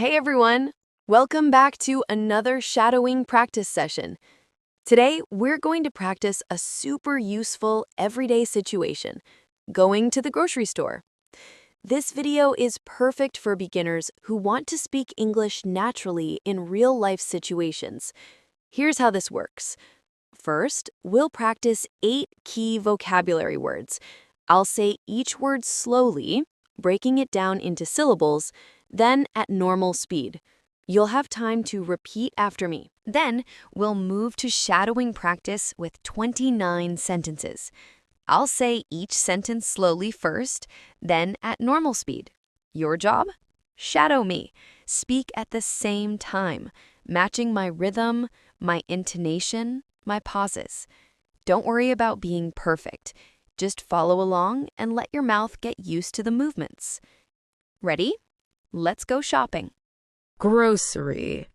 Hey everyone! Welcome back to another shadowing practice session. Today, we're going to practice a super useful everyday situation, going to the grocery store. This video is perfect for beginners who want to speak English naturally in real-life situations. Here's how this works. First, we'll practice 8 key vocabulary words. I'll say each word slowly, breaking it down into syllables, then at normal speed. You'll have time to repeat after me. Then, we'll move to shadowing practice with 29 sentences. I'll say each sentence slowly first, then at normal speed. Your job? Shadow me. Speak at the same time, matching my rhythm, my intonation, my pauses. Don't worry about being perfect. Just follow along and let your mouth get used to the movements. Ready? Let's go shopping. Grocery.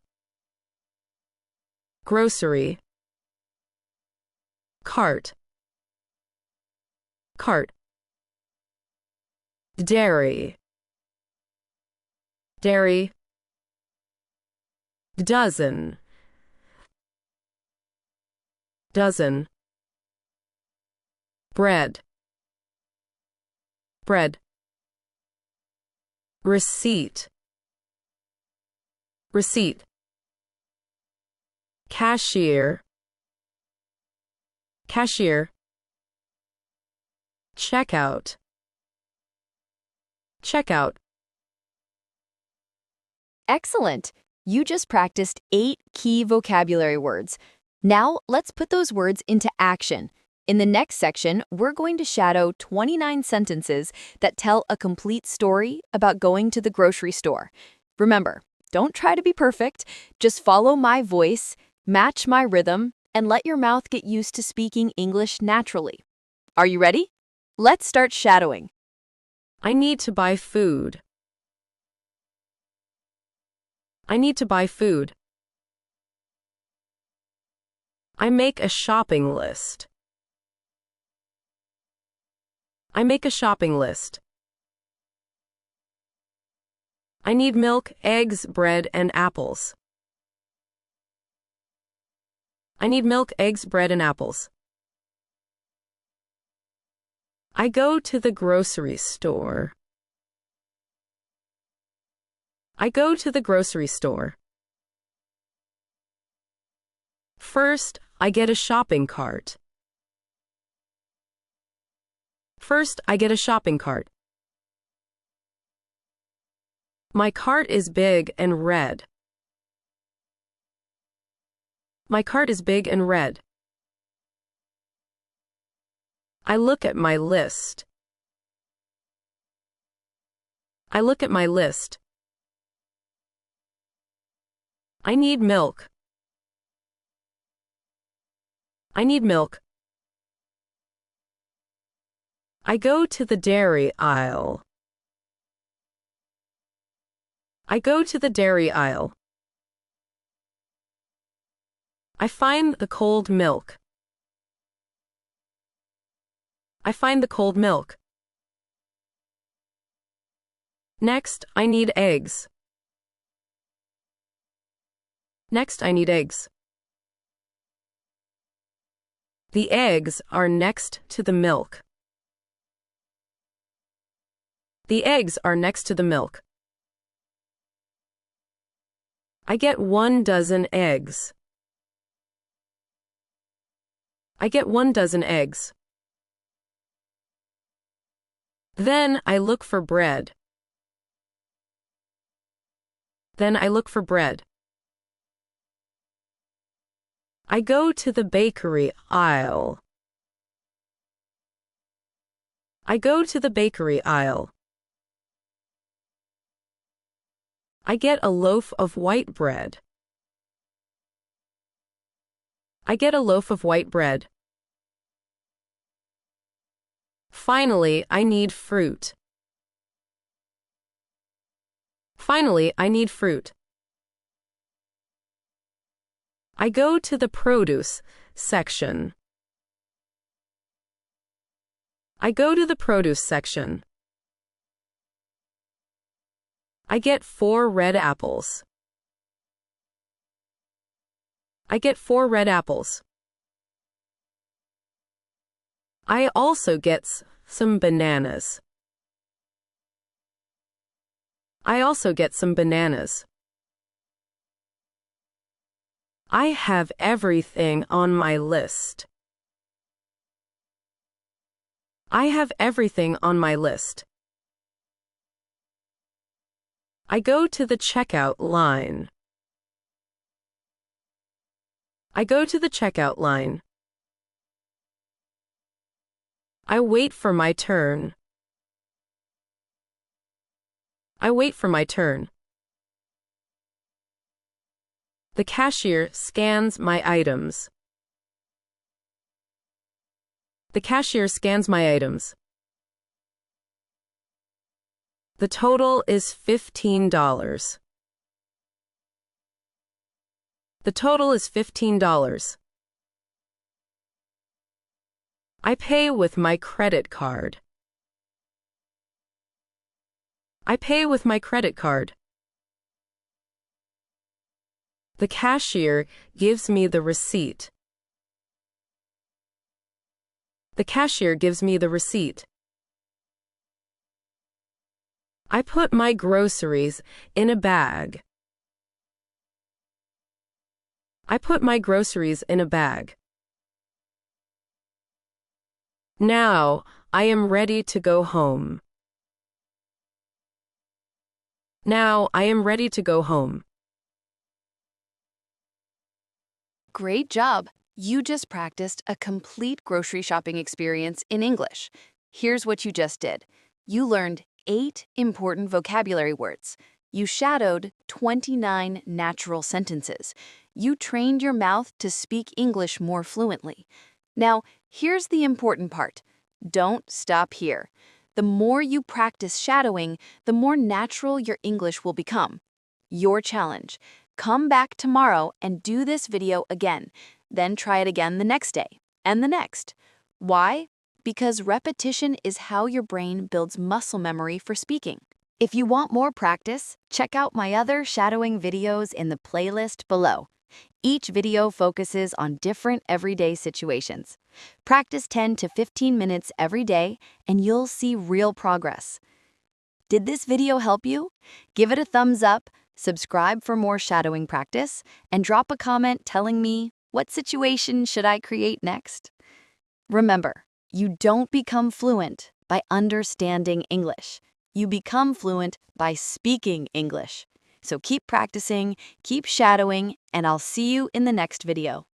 Grocery. Cart. Cart. Dairy. Dairy. Dozen. Dozen. Bread. Bread. Receipt. Receipt. Cashier. Cashier. Checkout. Checkout. Excellent! You just practiced 8 key vocabulary words. Now, let's put those words into action. In the next section, we're going to shadow 29 sentences that tell a complete story about going to the grocery store. Remember, don't try to be perfect. Just follow my voice, match my rhythm, and let your mouth get used to speaking English naturally. Are you ready? Let's start shadowing. I need to buy food. I need to buy food. I make a shopping list. I make a shopping list. I need milk, eggs, bread, and apples. I need milk, eggs, bread, and apples. I go to the grocery store. I go to the grocery store. First, I get a shopping cart. First, I get a shopping cart. My cart is big and red. My cart is big and red. I look at my list. I look at my list. I need milk. I need milk. I go to the dairy aisle. I go to the dairy aisle. I find the cold milk. I find the cold milk. Next, I need eggs. Next, I need eggs. The eggs are next to the milk. The eggs are next to the milk. I get 1 dozen eggs. I get 1 dozen eggs. Then I look for bread. Then I look for bread. I go to the bakery aisle. I go to the bakery aisle. I get a loaf of white bread. I get a loaf of white bread. Finally, I need fruit. Finally, I need fruit. I go to the produce section. I go to the produce section. I get 4 red apples. I get 4 red apples. I also get some bananas. I also get some bananas. I have everything on my list. I have everything on my list. I go to the checkout line. I go to the checkout line. I wait for my turn. I wait for my turn. The cashier scans my items. The cashier scans my items. The total is $15. The total is $15. I pay with my credit card. I pay with my credit card. The cashier gives me the receipt. The cashier gives me the receipt. I put my groceries in a bag. I put my groceries in a bag. Now, I am ready to go home. Now, I am ready to go home. Great job! You just practiced a complete grocery shopping experience in English. Here's what you just did. You learned 8 important vocabulary words. You shadowed 29 natural sentences. You trained your mouth to speak English more fluently. Now, here's the important part. Don't stop here. The more you practice shadowing, the more natural your English will become. Your challenge. Come back tomorrow and do this video again. Then try it again the next day and the next. Why? Because repetition is how your brain builds muscle memory for speaking. If you want more practice, check out my other shadowing videos in the playlist below. Each video focuses on different everyday situations. Practice 10 to 15 minutes every day, and you'll see real progress. Did this video help you? Give it a thumbs up, subscribe for more shadowing practice, and drop a comment telling me, what situation should I create next? Remember, you don't become fluent by understanding English. You become fluent by speaking English. So keep practicing, keep shadowing, and I'll see you in the next video.